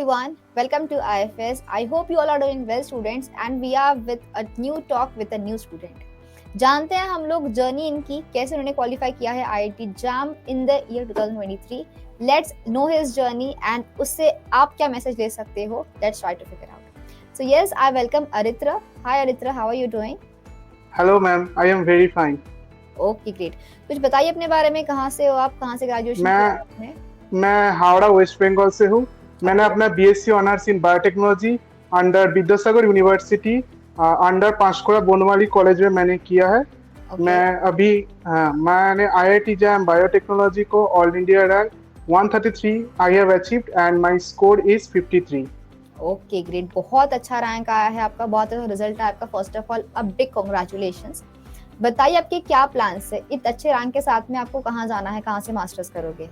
everyone, welcome to IFS. I hope you all are doing well students and we are with a new talk with a new student. जानते हैं हम लोग journey इनकी कैसे उन्होंने qualify किया है IIT JAM in the year 2023. Let's know his journey and उससे आप क्या मैसेज दे सकते हो. Let's try to figure out. So yes, I welcome Aritra. Hi Aritra, how are you doing? Hello ma'am, I am very fine. Okay, great. कुछ बताइए अपने बारे में, कहाँ से हो आप, कहाँ से ग्रेजुएशन किया आपने? मैं हावड़ा वेस्ट बंगाल से हूँ. मैंने अपना BSc honours in biotechnology under Vidyasagar university under Panskura Banamali college में मैंने किया है. मैंने आईआईटी जैम बायोटेक्नोलॉजी को all India rank 133 I have achieved and my score is 53. Okay great, बहुत अच्छा रैंक आया है आपका, बहुत अच्छा रिजल्ट है आपका. First of all a big congratulations. बताइए आपके क्या प्लान्स है, इतने अच्छे रैंक के साथ में आपको कहाँ जाना है, कहाँ से मास्टर्स करोगे?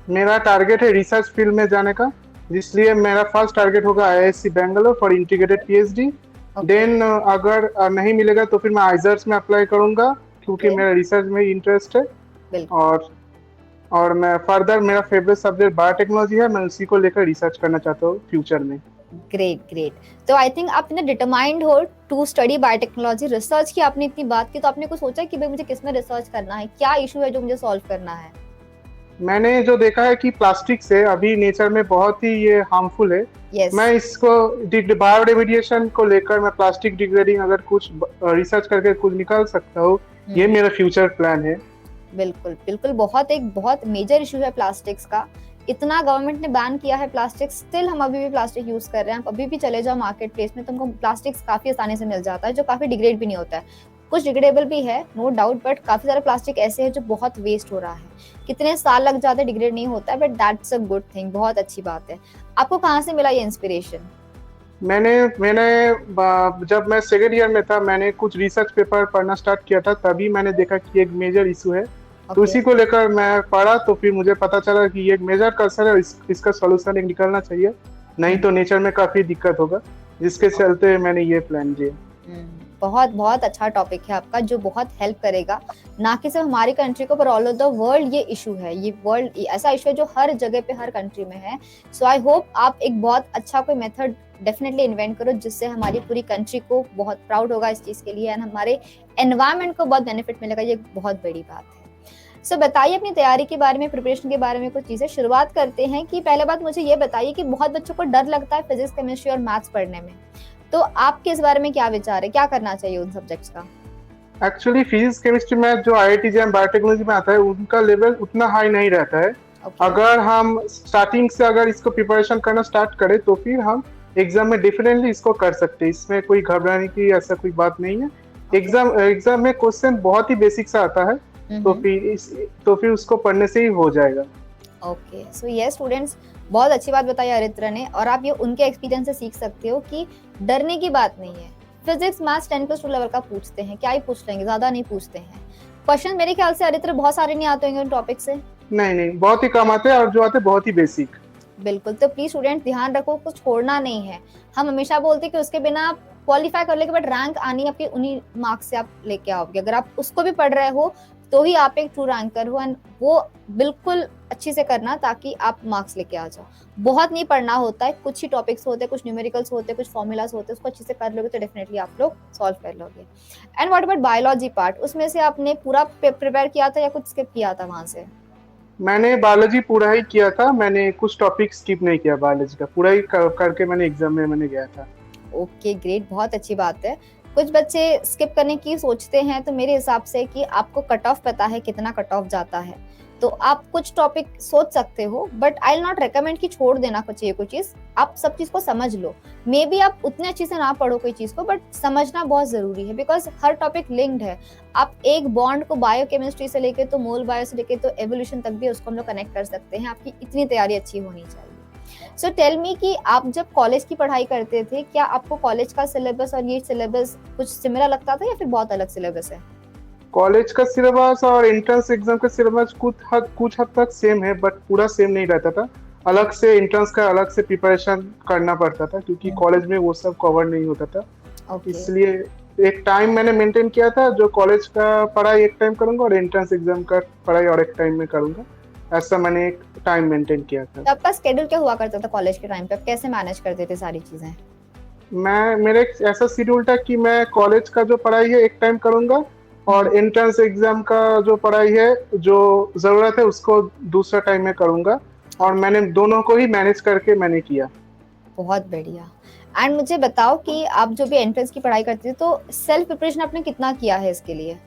मेरा टारगेट है रिसर्च फील्ड में जाने का, इसलिए मेरा फर्स्ट टारगेट होगा IISc Bangalore for integrated PhD. Then अगर नहीं मिलेगा तो फिर मैं आइजर्स में अप्लाई करूंगा क्योंकि मेरा रिसर्च में इंटरेस्ट है. और मैं फर्दर मेरा फेवरेट सब्जेक्ट बायोटेक्नोलॉजी है, मैं उसी को लेकर रिसर्च करना चाहता हूँ फ्यूचर में. ग्रेट. तो आई थिंक आप इतने डिटरमाइंड हो टू स्टडी बायोटेक्नोलॉजी. रिसर्च की आपने इतनी बात की तो आपने कुछ सोचा कि भाई मुझे किस में रिसर्च करना है, क्या इशू है जो मुझे सॉल्व करना है? मैंने जो देखा है कि प्लास्टिक से अभी नेचर में बहुत ही ये हार्मफुल है. मैं इसको बायोरेमिडिएशन को लेकर मैं प्लास्टिक डिग्रेडिंग अगर कुछ रिसर्च करके कुछ निकाल सकता हूँ, ये मेरा फ्यूचर प्लान है. बिल्कुल बहुत मेजर इशू है प्लास्टिक्स का. इतना गवर्नमेंट ने बैन किया है प्लास्टिक, स्टिल हम अभी भी प्लास्टिक यूज कर रहे हैं. अभी भी चले जाओ मार्केट प्लेस में तुमको प्लास्टिक्स काफी आसानी से मिल जाता है जो काफी डिग्रेड भी नहीं होता है. कुछ डिग्रेडेबल भी है नो डाउट, बट काफी सारा प्लास्टिक ऐसे है जो बहुत वेस्ट हो रहा है. कितने साल लग जाते हैं, डिग्रेड नहीं होता है, but that's a good thing, बहुत अच्छी बात है. आपको कहाँ से मिला ये इंस्पिरेशन? मैंने जब मैं सेकेंड ईयर में था मैंने कुछ रिसर्च पेपर पढ़ना स्टार्ट किया था, तभी मैंने देखा कि एक मेजर इशू है. तो उसी को लेकर मैं पढ़ा तो फिर मुझे पता चला कि ये एक मेजर कंसर्न है, इसका सॉल्यूशन एक निकलना चाहिए, नहीं तो नेचर में काफी दिक्कत होगा, जिसके चलते मैंने ये प्लान किया. बहुत अच्छा टॉपिक है आपका जो बहुत हेल्प करेगा, ना कि सिर्फ हमारी कंट्री को पर ऑल ओवर द वर्ल्ड. ये इशू है, ये वर्ल्ड ऐसा इशू है जो हर जगह पे हर कंट्री में है. सो आई होप आप एक बहुत अच्छा कोई मेथड डेफिनेटली इन्वेंट करो जिससे हमारी पूरी कंट्री को बहुत प्राउड होगा इस चीज के लिए एंड हमारे एनवायरमेंट को बहुत बेनिफिट मिलेगा. ये बहुत बड़ी बात है. सो बताइए अपनी तैयारी के बारे में, प्रिपरेशन के बारे में कुछ चीजें. शुरुआत करते हैं कि पहले बात मुझे ये बताइए कि बहुत बच्चों को डर लगता है फिजिक्स केमिस्ट्री और मैथ्स पढ़ने में, तो आपके इस बारे में क्या विचार है, क्या करना चाहिए उन सब्जेक्ट्स का? एक्चुअली फिजिक्स केमिस्ट्री मैथ जो आईआईटी जैम बायोटेक्नोलॉजी में आता है उनका लेवल उतना हाई नहीं रहता है. अगर हम स्टार्टिंग से अगर इसको प्रिपरेशन करना स्टार्ट करें तो फिर हम एग्जाम में डेफिनेटली इसको कर सकते हैं. इसमें कोई घबराने की ऐसा कोई बात नहीं है. एग्जाम में क्वेश्चन बहुत ही बेसिक सा आता है, तो फिर उसको पढ़ने से ही हो जाएगा. ओके, सो ये स्टूडेंट्स बहुत अच्छी बात बताई अरित्रा ने, और आप ये उनके एक्सपीरियंस से सीख सकते हो कि डरने की बात नहीं है. फिजिक्स मैथ्स 10+2 लेवल का पूछते हैं, क्या ही पूछ लेंगे, ज्यादा नहीं पूछते हैं. क्वेश्चन मेरे ख्याल से अरित्रा बहुत सारे नहीं आते होंगे उन टॉपिक से. नहीं, बहुत ही कम आते हैं और जो आते हैं बहुत ही बेसिक. बिल्कुल, तो प्लीज स्टूडेंट ध्यान रखो, कुछ छोड़ना नहीं है. हम हमेशा बोलते हैं कि उसके बिना आप क्वालिफाई कर लेके, बट रैंक आनी आपकी उन्हीं मार्क्स से आप लेके आओगे. अगर आप उसको भी पढ़ रहे हो तो ही आप एक ट्रू रैंकर हो, एंड वो बिल्कुल अच्छी से करना ताकि आप मार्क्स लेके आ जाओ. बहुत नहीं पढ़ना होता है, कुछ ही टॉपिक्स होते हैं, कुछ न्यूमेरिकल्स होते हैं, कुछ फॉर्मूलाज होते हैं, उसको अच्छे से कर लोगे तो डेफिनेटली आप लोग सॉल्व कर लोगे. And what about biology part, उसमें से आपने पूरा प्रिपेयर किया था या कुछ स्किप किया था वहां से? मैंने बायोलॉजी पूरा ही किया था, मैंने कुछ टॉपिक स्किप नहीं किया. बायोलॉजी का पूरा ही करके मैंने एग्जाम में मैंने गया था. ओके ग्रेट, बहुत अच्छी बात है. कुछ बच्चे स्किप करने की सोचते हैं, तो मेरे हिसाब से कि आपको कट ऑफ पता है कितना कट ऑफ जाता है, तो आप कुछ टॉपिक सोच सकते हो, but I will not recommend कि छोड़ देना चाहिए कोई चीज. आप सब चीज को समझ लो. मे बी आप उतने अच्छे से ना पढ़ो कोई चीज को, बट समझना बहुत जरूरी है, बिकॉज हर टॉपिक लिंक्ड है. आप एक बॉन्ड को बायोकेमिस्ट्री से लेके तो मोल बायो से लेके तो एवोल्यूशन तक भी उसको हम लोग कनेक्ट कर सकते हैं. आपकी इतनी तैयारी अच्छी होनी चाहिए. सो टेल मी कि आप जब कॉलेज की पढ़ाई करते थे, क्या आपको कॉलेज का सिलेबस और ये सिलेबस कुछ सिमिलर लगता था या फिर बहुत अलग सिलेबस है? कॉलेज का सिलेबस और एंट्रेंस एग्जाम का सिलेबस कुछ हद तक सेम है, बट पूरा सेम नहीं रहता था. अलग से एंट्रेंस का अलग से प्रिपरेशन करना पड़ता था क्योंकि कॉलेज में वो सब कवर नहीं होता था. इसलिए एक टाइम मैंने मेंटेन किया था, जो कॉलेज का पढ़ाई एक टाइम करूंगा और एंट्रेंस एग्जाम का पढ़ाई और एक टाइम में करूंगा. ऐसा मैंने एक टाइम मेंटेन किया था। तो आपका स्केड्यूल क्या हुआ करता था कॉलेज के टाइम पे, आप कैसे मैनेज करते थे सारी चीजें? मेरा एक ऐसा शेड्यूल था कि मैं कॉलेज का जो पढ़ाई है एक टाइम करूंगा, और एंट्रेंस एग्जाम का जो पढ़ाई है, जो जरूरत है उसको दूसरा टाइम में करूंगा, और मैंने दोनों को ही मैनेज करके मैंने किया। बहुत बढ़िया। एंड मुझे बताओ कि आप जो भी एंट्रेंस की पढ़ाई करते थे तो सेल्फ प्रिपरेशन आपने कितना किया है इसके लिए?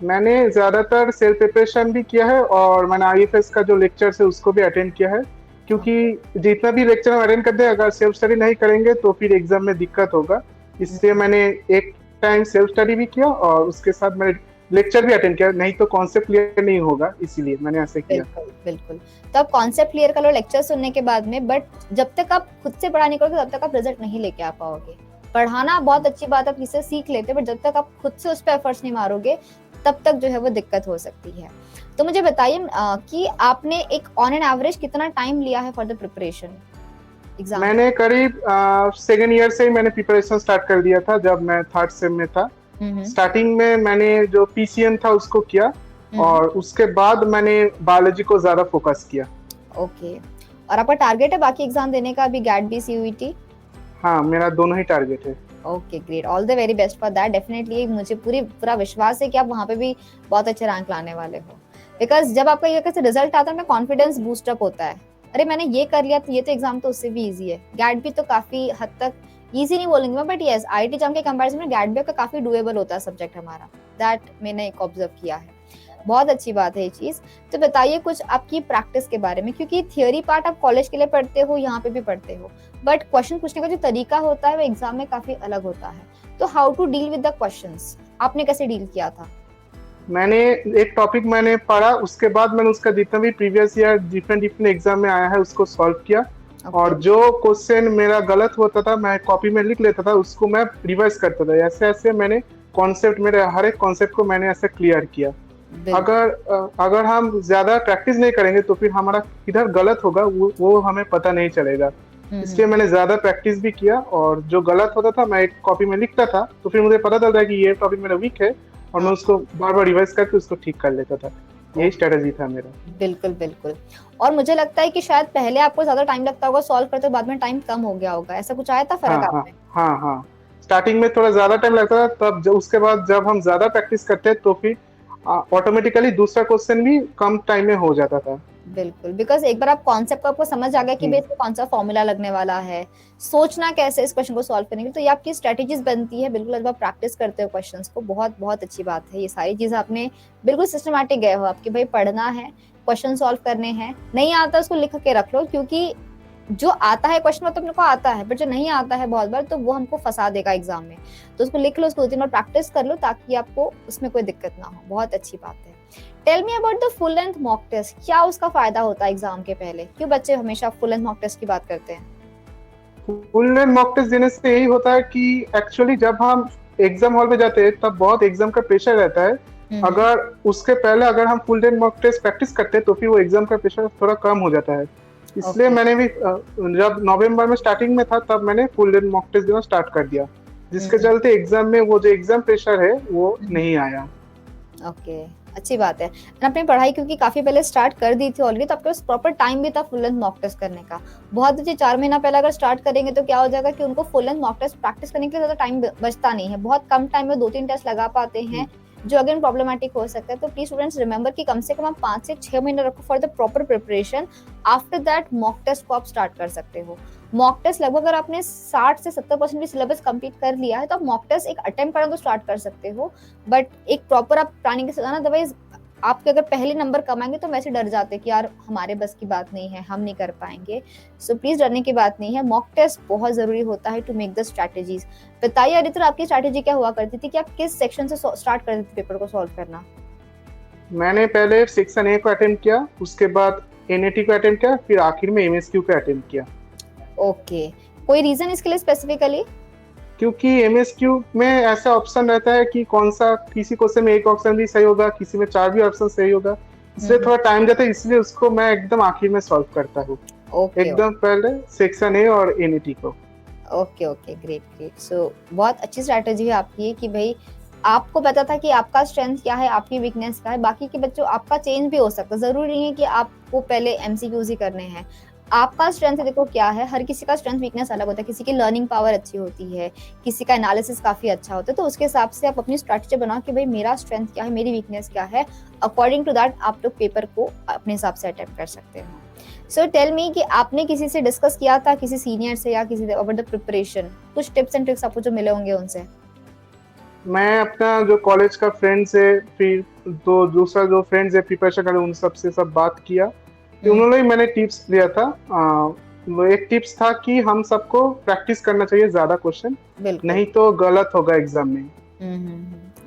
मैंने ज्यादातर सेल्फ प्रिपरेशन भी किया है, और मैंने आईएफएस का जो लेक्चर है उसको भी अटेंड किया है, क्योंकि जितना भी लेक्चर हम अटेंड करते हैं अगर सेल्फ स्टडी नहीं करेंगे तो फिर एग्जाम में दिक्कत होगा। इसलिए मैंने एक टाइम सेल्फ स्टडी भी किया और उसके साथ मैंने लेक्चर भी अटेंड किया, नहीं तो कॉन्सेप्ट क्लियर नहीं होगा, इसीलिए मैंने ऐसे किया। बिल्कुल बिल्कुल। तो आप कॉन्सेप्ट क्लियर कर लो लेक्चर सुनने के बाद में, बट जब तक आप खुद से पढ़ाई नहीं करोगे तब तक आप रिजल्ट नहीं लेके आ पाओगे। पढ़ाना बहुत अच्छी बात है, आप किसी से सीख लेते हो, बट जब तक आप खुद से उस पर एफर्ट्स नहीं मारोगे तब तक जो है वो दिक्कत हो सकती है। तो मुझे बताइए कि आपने एक ऑन एन एवरेज कितना टाइम लिया है फॉर द प्रिपरेशन एग्जाम? मैंने करीब सेकेंड ईयर से ही मैंने प्रिपरेशन स्टार्ट कर दिया था, जब मैं थर्ड सेम में था। स्टार्टिंग में मैंने जो पीसीएम था उसको किया, और उसके बाद मैंने बायोलॉजी को ज्यादा फोकस किया। ओके। और आपका टारगेट है बाकी एग्जाम देने का अभी, गैट बी सीयूईटी? हाँ, मेरा दोनों ही टारगेट है। Okay great, all the very best for that. Definitely मुझे पूरा विश्वास है कि आप वहाँ पे भी बहुत अच्छे रैंक लाने वाले हो, बिकॉज जब आपका ये कैसे रिजल्ट आता है ना, कॉन्फिडेंस बूस्ट अप होता है। अरे मैंने ये कर लिया तो ये तो एग्जाम तो उससे भी इजी है। गैट भी तो काफी हद तक इजी नहीं बोलेंगे मैं, बट यस आईआईटी एग्जाम के कंपैरिजन में गैट भी का काफी डुएबल होता है सब्जेक्ट हमारा। दैट मैंने एक ऑब्जर्व किया है, बहुत अच्छी बात है ये चीज। तो बताइए कुछ आपकी प्रैक्टिस के बारे में, क्योंकि थियोरी पार्ट आप कॉलेज के लिए पढ़ते हो, यहाँ पे भी पढ़ते हो, बट क्वेश्चन पूछने का जो तरीका होता है वो एग्जाम में काफी अलग होता है। तो how to deal with the questions, आपने कैसे डील किया था? मैंने एक टॉपिक मैंने पढ़ा, उसके बाद मैंने उसका जितना भी प्रीवियस ईयर डिफरेंट एग्जाम में आया है उसको सॉल्व किया। और जो क्वेश्चन मेरा गलत होता था मैं कॉपी में लिख लेता था, उसको मैं रिवाइज करता था। ऐसे ऐसे मैंने कॉन्सेप्ट, मेरे हर एक कॉन्सेप्ट को मैंने ऐसे क्लियर किया। अगर हम ज्यादा प्रैक्टिस नहीं करेंगे तो फिर हमारा किधर गलत होगा वो हमें पता नहीं चलेगा। इसलिए मैंने ज्यादा प्रैक्टिस भी किया, और जो गलत होता था मैं एक कॉपी में लिखता था, तो फिर मुझे पता चलता है कि ये टॉपिक मेरा वीक है, और मैं उसको बार बार रिवाइज करके उसको ठीक कर लेता था। यही स्ट्रेटजी था मेरा। बिल्कुल बिल्कुल। और मुझे लगता है कि शायद पहले आपको ज्यादा टाइम लगता होगा सॉल्व करते, बाद में टाइम कम हो गया होगा, ऐसा कुछ आया था फर्क आप में? हाँ, स्टार्टिंग में थोड़ा ज्यादा टाइम लगता था, तब जब उसके बाद जब हम ज्यादा प्रैक्टिस करते हैं तो फिर ऑटोमेटिकली दूसरा क्वेश्चन भी कम टाइम में हो जाता था। बिल्कुल, बिकॉज एक बार आप कॉन्सेप्ट को आपको समझ आ गया कि भाई इसमें कौन सा फॉर्मूला लगने वाला है, सोचना कैसे इस क्वेश्चन को सॉल्व करने के लिए, तो ये आपकी स्ट्रेटेजीज बनती है। बिल्कुल जब आप प्रैक्टिस करते हो क्वेश्चंस को, बहुत बहुत अच्छी बात है। ये सारी चीजें आपने बिल्कुल सिस्टमैटिक गए हो आपकी, भाई पढ़ना है, क्वेश्चन सॉल्व करने हैं, नहीं आता उसको लिख के रख लो, क्योंकि जो आता है क्वेश्चन वो तो अपने को आता है, बट जो नहीं आता है बहुत बार तो वो हमको फंसा देगा एग्जाम में। तो उसको लिख लो, उसको 2-3 बार प्रैक्टिस कर लो ताकि आपको उसमें कोई दिक्कत ना हो। बहुत अच्छी बात है। Tell me about the full length mock test, क्या उसका फायदा होता है एग्जाम के पहले? क्यों बच्चे हमेशा फुल लेंथ मॉक टेस्ट की बात करते हैं? फुल लेंथ मॉक टेस्ट देने से यही होता है कि एक्चुअली जब हम एग्जाम हॉल में जाते हैं तब बहुत एग्जाम का प्रेशर रहता है। अगर उसके पहले अगर हम full length mock test practice करते हैं तो फिर वो एग्जाम का प्रेशर थोड़ा कम हो जाता है। इसलिए मैंने भी जब नवंबर में स्टार्टिंग में था तब मैंने फुल लेंथ मॉक टेस्ट देना स्टार्ट कर दिया, जिसके चलते एग्जाम में वो जो एग्जाम प्रेशर है वो नहीं आया। ओके, अच्छी बात है। अपनी पढ़ाई क्योंकि काफी पहले स्टार्ट कर दी थी ऑलरेडी, तो आपके पास प्रॉपर टाइम भी था फुल लेंथ मॉक टेस्ट करने का। बहुत बच्चे 4 महीना पहले अगर स्टार्ट करेंगे तो क्या हो जाएगा कि उनको full length mock test practice करने के लिए ज्यादा टाइम बचता नहीं है, बहुत कम टाइम में 2-3 टेस्ट लगा पाते हैं, जो अगेन प्रॉब्लमेटिक हो सकता है। तो प्लीज स्टूडेंट्स रिमेंबर कि कम से कम आप 5 से 6 महीने रखो for the proper preparation. After that mock test को आप स्टार्ट कर सकते हो। मॉक टेस्ट लगभग अगर आपने 60 से 70% भी सिलेबस कंप्लीट कर लिया है तो आप मॉक टेस्ट एक अटेम्प्ट करना तो स्टार्ट कर सकते हो, बट एक प्रॉपर आप प्लानिंग के साथ जाना। अदरवाइज आपके अगर पहले नंबर कम आएंगे तो वैसे डर जाते कि यार हमारे बस की बात नहीं है, हम नहीं कर पाएंगे। सो प्लीज डरने की बात नहीं है, मॉक टेस्ट बहुत जरूरी होता है टू मेक द स्ट्रैटेजीज। बताइए अरित्र, आपकी स्ट्रैटेजी क्या हुआ करती थी कि आप किस सेक्शन से स्टार्ट करते थे पेपर को सॉल्व करना? मैंने पहले सेक्शन ए को अटेम्प्ट किया, उसके बाद एनएटी को अटेम्प्ट किया, फिर आखिर में एमएसक्यू को अटेम्प्ट किया। ओके, कोई रीजन इसके लिए स्पेसिफिकली? क्योंकि एमएसक्यू में ऐसा ऑप्शन रहता है कि कौन सा, किसी क्वेश्चन में एक ऑप्शन भी सही होगा, किसी में 4 भी ऑप्शन सही होगा, इसलिए थोड़ा टाइम जाता है, इसलिए उसको मैं एकदम आखिर में सॉल्व करता हूँ। एकदम पहले सेक्शन ए और एनईटी को। Okay, great. सो बहुत अच्छी स्ट्रैटेजी है आपकी कि भाई आपको पता था कि आपका स्ट्रेंथ क्या है, आपकी वीकनेस क्या है, बाकी के बच्चों आपका चेंज भी हो सकता है, जरूरी नहीं है कि आपको पहले एमसीक्यूज ही करने हैं। आपका स्ट्रेंथ देखो क्या है, हर किसी का स्ट्रेंथ वीकनेस अलग होता है, किसी की लर्निंग पावर अच्छी होती है, किसी का एनालिसिस काफी अच्छा होता है, तो उसके हिसाब से आप अपनी स्ट्रेटजी बनाओ कि भाई मेरा स्ट्रेंथ क्या है, मेरी वीकनेस क्या है, अकॉर्डिंग टू दैट आप लोग पेपर को अपने हिसाब से अटेम्प्ट कर सकते हो। सो टेल मी कि आपने किसी से डिस्कस किया था, किसी सीनियर से या किसी अबाउट द प्रिपरेशन, कुछ टिप्स एंड ट्रिक्स आपको जो मिले होंगे उनसे? मैं अपना जो कॉलेज का फ्रेंड्स है, फिर तो दूसरा जो फ्रेंड्स है प्रिपरेशन कर उन सबसे सब बात किया, फिर उन्होंने ही मैंने टिप्स दिया था। वो एक टिप्स था कि हम सबको प्रैक्टिस करना चाहिए ज्यादा क्वेश्चन, बिल्कुल। नहीं तो गलत होगा एग्जाम में।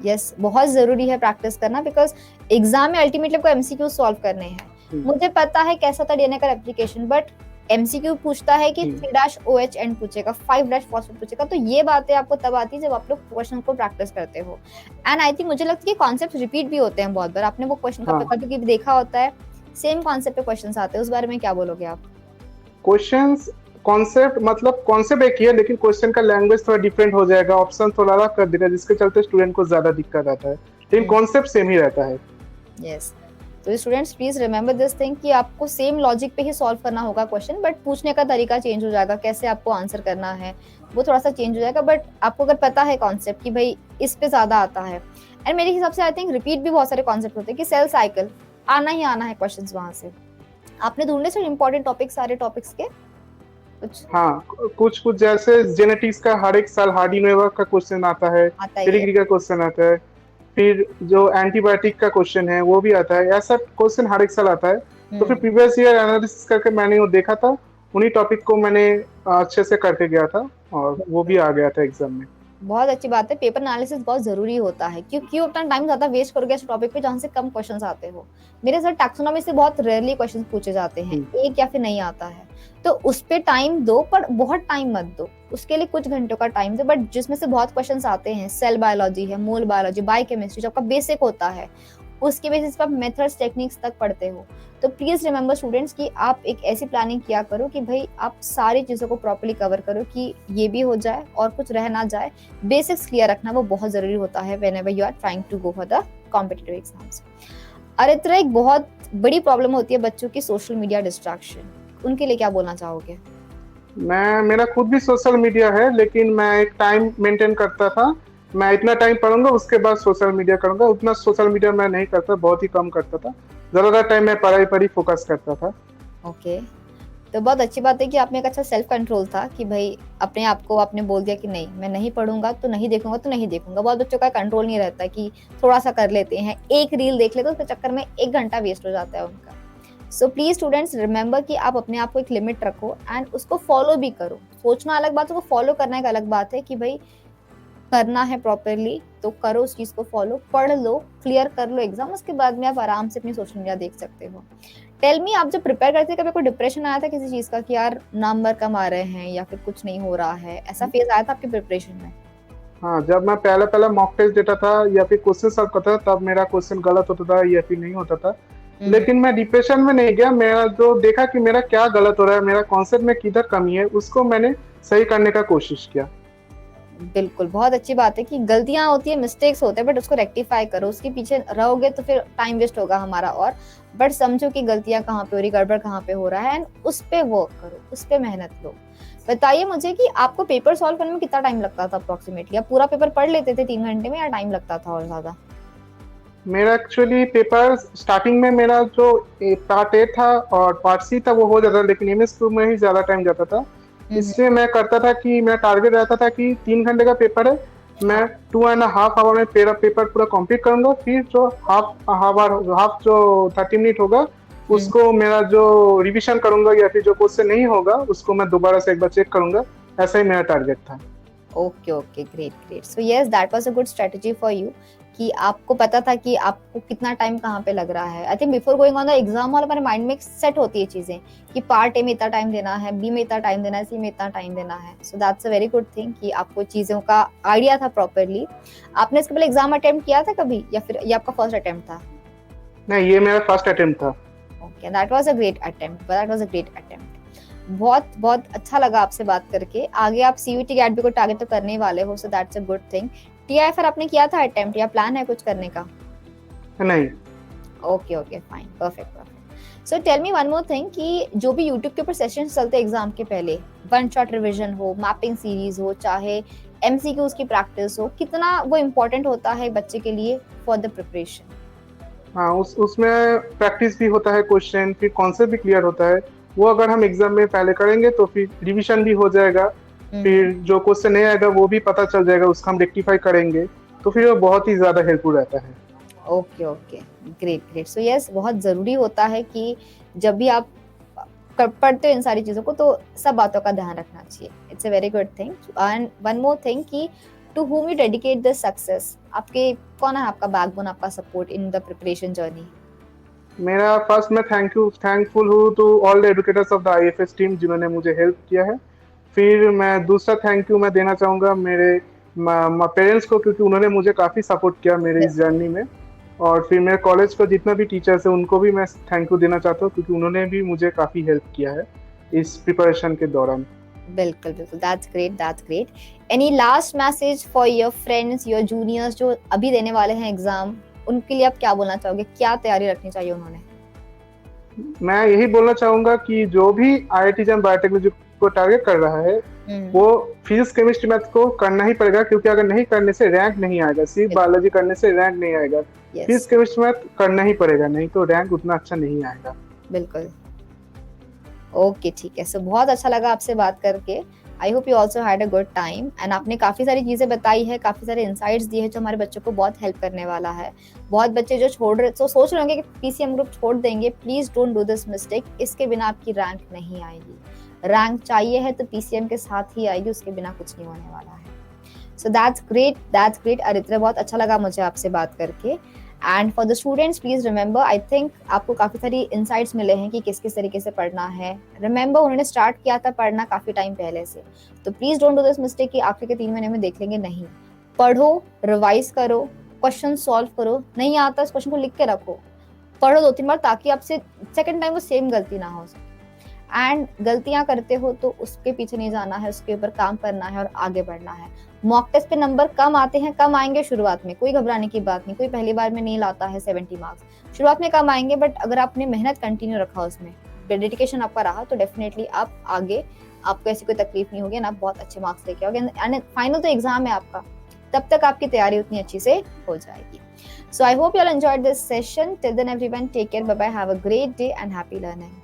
यस, बहुत जरूरी है प्रैक्टिस करना, बिकॉज एग्जाम में अल्टीमेटली आपको एमसीक्यू सॉल्व करने हैं। मुझे पता है कैसा था डीएनए का एप्लीकेशन, बट एमसीक्यू पूछता है कि 3-OH एंड पूछेगा, 5-फॉस्फेट पूछेगा, तो ये बातें आपको तब आती है जब आप लोग क्वेश्चन को प्रैक्टिस करते हो। एंड आई थिंक मुझे लगता है कि कॉन्सेप्ट रिपीट भी होते हैं बहुत बार, आपने वो क्वेश्चन का पेपर भी देखा होता है, सेम कॉन्सेप्ट पे क्वेश्चंस आते हैं, उस बारे में क्या बोलोगे आप? क्वेश्चंस कॉन्सेप्ट मतलब कॉन्सेप्ट एक ही है, लेकिन क्वेश्चन का लैंग्वेज थोड़ा डिफरेंट हो जाएगा, ऑप्शन थोड़ा अलग कर देगा, जिसके चलते स्टूडेंट को ज्यादा दिक्कत आता है, लेकिन कॉन्सेप्ट सेम ही रहता है। यस, तो students please remember this thing कि आपको सेम लॉजिक पे ही सॉल्व करना होगा क्वेश्चन, बट पूछने का तरीका चेंज हो जाएगा, कैसे आपको आंसर करना है वो थोड़ा सा चेंज हो जाएगा, बट आपको अगर पता है कॉन्सेप्ट कि भाई इस पे ज्यादा आता है। एंड मेरे हिसाब से आई थिंक रिपीट भी बहुत सारे कॉन्सेप्ट होते हैं कि सेल साइकिल आना ही आना है क्वेश्चंस वहां से। आपने ढूंढे सर इंपॉर्टेंट टॉपिक, सारे टॉपिक्स के कुछ? हाँ, कुछ कुछ जैसे जेनेटिक्स का हर एक साल हार्डी नेटवर्क का क्वेश्चन आता है, पेडिग्री का क्वेश्चन आता है, फिर जो एंटीबायोटिक का क्वेश्चन है वो भी आता है, ऐसा क्वेश्चन हर एक साल आता है। तो फिर प्रीवियस ईयर एनालिसिस करके मैंने वो देखा था, उन्हीं टॉपिक को मैंने अच्छे से करके गया था और वो भी आ गया था एग्जाम में। बहुत अच्छी बात है, पेपर एनालिसिस बहुत जरूरी होता है, क्योंकि अपना टाइम ज्यादा वेस्ट करोगे इस टॉपिक पे जहाँ से कम क्वेश्चंस आते हो। मेरे सर टैक्सोनॉमी से बहुत रेयरली क्वेश्चंस पूछे जाते हैं, एक या फिर नहीं आता है, तो उस पे टाइम दो, पर बहुत टाइम मत दो, उसके लिए कुछ घंटों का टाइम दो, बट जिसमें से बहुत क्वेश्चंस आते हैं, सेल बायोलॉजी है, मोल बायोलॉजी, बायोकेमिस्ट्री जो आपका बेसिक होता है, उसके बेसिस पर आप मेथड्स टेक्निक्स तक पढ़ते हो। तो प्लीज रिमेंबर स्टूडेंट्स कि आप एक ऐसी प्लानिंग किया करो कि भाई आप सारी चीजों को प्रॉपर्ली कवर करो, कि ये भी हो जाए और कुछ रह ना जाए। बेसिक्स क्लियर रखना वो बहुत जरूरी होता है whenever you are trying to go for the competitive exams. और इतना एक बहुत बड़ी प्रॉब्लम होती है बच्चों की सोशल मीडिया डिस्ट्रैक्शन, उनके लिए क्या बोलना चाहोगे? मेरा खुद भी सोशल मीडिया है, लेकिन मैं एक टाइम मेंटेन करता था, मैं इतना टाइम पढ़ूंगा उसके बाद सोशल मीडिया करूंगा, उतना सोशल मीडिया मैं नहीं करता, बहुत ही कम करता था, ज्यादातर टाइम मैं पढ़ाई पर ही फोकस करता था। ओके, तो बहुत अच्छी बात है कि आपने एक अच्छा सेल्फ कंट्रोल था कि भाई अपने आप को आपने बोल दिया कि नहीं, मैं नहीं पढ़ूंगा तो नहीं देखूंगा तो नहीं देखूंगा। बहुत बच्चों का कंट्रोल नहीं रहता कि थोड़ा सा कर लेते हैं, एक रील देख लेते उसके चक्कर में 1 घंटा वेस्ट हो जाता है उनका। सो प्लीज स्टूडेंट्स रिमेंबर कि आप अपने आप को एक लिमिट रखो एंड उसको फॉलो भी करो। सोचना अलग बात है, उसको फॉलो करना एक अलग बात है कि भाई करना है प्रॉपरली तो करो उस चीज को फॉलो, पढ़ लो, क्लियर कर लो एग्जाम, उसके बाद में आप आराम से अपनी सोशल मीडिया देख सकते हो। टेल मी, आप जब प्रिपेयर करते थे कभी कोई डिप्रेशन आया था किसी चीज का कि यार नंबर कम आ रहे हैं या फिर कुछ नहीं हो रहा है, ऐसा फेज आया था आपकी प्रिपरेशन में? हाँ, जब मैं पहले पहले मॉक टेस्ट देता था या फिर क्वेश्चन सॉल्व करता था, तब मेरा क्वेश्चन गलत होता था या फिर नहीं होता था, लेकिन मैं डिप्रेशन में नहीं गया। मेरा जो देखा कि मेरा क्या गलत हो रहा है, मेरा कॉन्सेप्ट में किधर कमी है, उसको मैंने सही करने का कोशिश किया। बिल्कुल, बहुत अच्छी बात है कि गलतियां होती है, मिस्टेक्स होते हैं, बट उसको रेक्टिफाई करो, उसके पीछे रहोगे तो फिर टाइम वेस्ट होगा हमारा। और बट समझो कि गलतियां कहाँ पे हो रही, गड़बड़ कहाँ पे हो रहा है, एंड उस पे वर्क करो, उस पे मेहनत लो। बताइए मुझे कि आपको पेपर सॉल्व करने में कितना टाइम लगता था अप्रोक्सीमेटली? आप पूरा पेपर पढ़ लेते थे 3 घंटे में या टाइम लगता था और ज्यादा? मेरा एक्चुअली पेपर स्टार्टिंग में मेरा जो पार्ट ए था और पार्ट सी था वो हो जाता, लेकिन MS2 में ही ज्यादा टाइम जाता था। इसलिए मैं करता था कि मेरा टारगेट रहता था कि 3 घंटे का पेपर है, मैं 2.5 आवर में मेरा पेपर पूरा कंप्लीट करूंगा, फिर जो हाफ जो 30 मिनट होगा उसको मेरा जो रिवीजन करूंगा, या फिर जो क्वेश्चन नहीं होगा उसको मैं दोबारा से एक बार चेक करूंगा। ऐसा ही मेरा टारगेट था। Okay, great. So yes, that was a good strategy for you कि आपको पता था कि आपको कितना टाइम कहाँ पे लग रहा है। I think before going on the exam hall हमारे माइंड में सेट होती है चीजें कि पार्ट ए में इतना टाइम देना है, बी में इतना टाइम देना है, सी में इतना टाइम देना है। So that's a very good thing कि आपको चीजों का आइडिया था प्रॉपरली। आपने इसके पहले एग्जाम अटेम्प्ट किया था कभी या फिर ये आपका फर्स्ट अटेम्प्ट था? नहीं, ये मेरा फर्स्ट अटेम्प्ट था। Okay, that was a great attempt. बहुत अच्छा लगा आपसे बात करके। आगे आप CUET गैट भी को टारगेट तो करने वाले हो, so that's a good thing. TIFR आपने किया था अटेम्प्ट या प्लान है कुछ करने का? नहीं। Okay okay fine, perfect perfect. So tell me one more thing कि जो भी यूट्यूब के ऊपर सेशन चलते हैं एग्जाम के पहले, वन शॉट रिवीजन हो, मैपिंग सीरीज हो, चाहे एमसीक्यूज की प्रैक्टिस हो, कितना वो इम्पोर्टेंट होता है बच्चे के लिए फॉर द प्रिपरेशन? हाँ, उसमें प्रैक्टिस भी होता है, क्वेश्चन फिर कॉन्सेप्ट भी क्लियर होता है। वो अगर हम एग्जाम में पहले करेंगे तो फिर रिवीजन भी हो जाएगा, फिर जो क्वेश्चन नहीं आएगा वो भी पता चल जाएगा, उसका हम रेक्टिफाई करेंगे, तो फिर वो बहुत ही ज्यादा हेल्पफुल रहता है। Okay okay, great great. So yes, बहुत ज़रूरी होता है कि जब भी आप पढ़ते हो इन सारी चीज़ों को तो सब बातों का ध्यान रखना चाहिए। It's a very good thing. And one more thing कि to whom you dedicate this success, आपके कौन है आपका बैकबोन, आपका support in the preparation journey? मेरा फर्स्ट, मैं थैंकफुल हूँ to all the educators of the IFS team जिन्होंने मुझे हेल्प किया है। फिर मैं दूसरा थैंक यू मैं देना चाहूँगा मेरे पेरेंट्स को, क्योंकि उन्होंने मुझे काफ़ी सपोर्ट किया मेरे इस जर्नी में। और फिर मेरे कॉलेज का जितना भी टीचर्स है उनको भी मैं थैंक यू देना चाहता हूँ, क्योंकि उन्होंने भी मुझे काफ़ी हेल्प किया है इस प्रिपरेशन के दौरान। बिल्कुल बिल्कुल, that's great that's great. Any last message for your friends, your juniors जो अभी देने वाले हैं एग्जाम, उनके लिए आप क्या बोलना चाहोगे? क्या तैयारी रखनी चाहिए उन्होंने? मैं यही बोलना चाहूंगा कि जो भी आईआईटी जैम बायोटेक्नोलॉजी को टारगेट कर रहा है वो फिजिक्स केमिस्ट्री मैथ को करना ही पड़ेगा, क्योंकि अगर नहीं करने से रैंक नहीं आएगा। सिर्फ बायोलॉजी करने से रैंक नहीं आएगा। फिजिक्स केमिस्ट्री मैथ करना ही पड़ेगा, नहीं तो रैंक उतना अच्छा नहीं आएगा। बिल्कुल। ओके ठीक है। सो बहुत अच्छा लगा आपसे बात करके। I hope you also had a good time. And आपने काफ़ी सारी चीज़ें बताई है, काफ़ी सारे इंसाइट्स दिए हैं जो हमारे बच्चों को बहुत हेल्प करने वाला है। बहुत बच्चे जो छोड़ रहे, तो सोच रहे होंगे कि पीसीएम ग्रुप छोड़ देंगे, please don't do this mistake. इसके बिना आपकी रैंक नहीं आएगी। रैंक चाहिए है तो पीसीएम के साथ ही आएगी, उसके बिना कुछ नहीं होने वाला है। सो दैट्स ग्रेट अरित्रा, बहुत अच्छा लगा मुझे आपसे बात करके। And for the students please remember, I think आपको काफ़ी सारी इंसाइट्स मिले हैं कि किस किस तरीके से पढ़ना है। रिमेंबर, उन्होंने स्टार्ट किया था पढ़ना काफ़ी टाइम पहले से, तो please don't do this mistake कि आखिर के 3 महीने में देख लेंगे। नहीं, पढ़ो, रिवाइज करो, क्वेश्चन सॉल्व करो, नहीं आता इस क्वेश्चन को लिख के रखो, पढ़ो 2-3 बार, ताकि आपसे सेकेंड टाइम वो सेम गलती ना हो सके। एंड गलतियां करते हो तो उसके पीछे नहीं जाना है, उसके ऊपर काम करना है और आगे बढ़ना है। मॉक टेस्ट पे नंबर कम आते हैं, कम आएंगे शुरुआत में, कोई घबराने की बात नहीं। कोई पहली बार में नहीं लाता है 70 मार्क्स, शुरुआत में कम आएंगे, बट अगर आपने मेहनत कंटिन्यू रखा, उसमें डेडिकेशन आपका रहा, तो डेफिनेटली आप आगे, आपको ऐसी कोई तकलीफ नहीं होगी, आप बहुत अच्छे मार्क्स लेके आओगे। एंड फाइनल तो एग्जाम है आपका, तब तक आपकी तैयारी उतनी अच्छी से हो जाएगी। So I hope you all enjoyed this session. Till then everyone, take care, bye bye, have a great day and happy learning.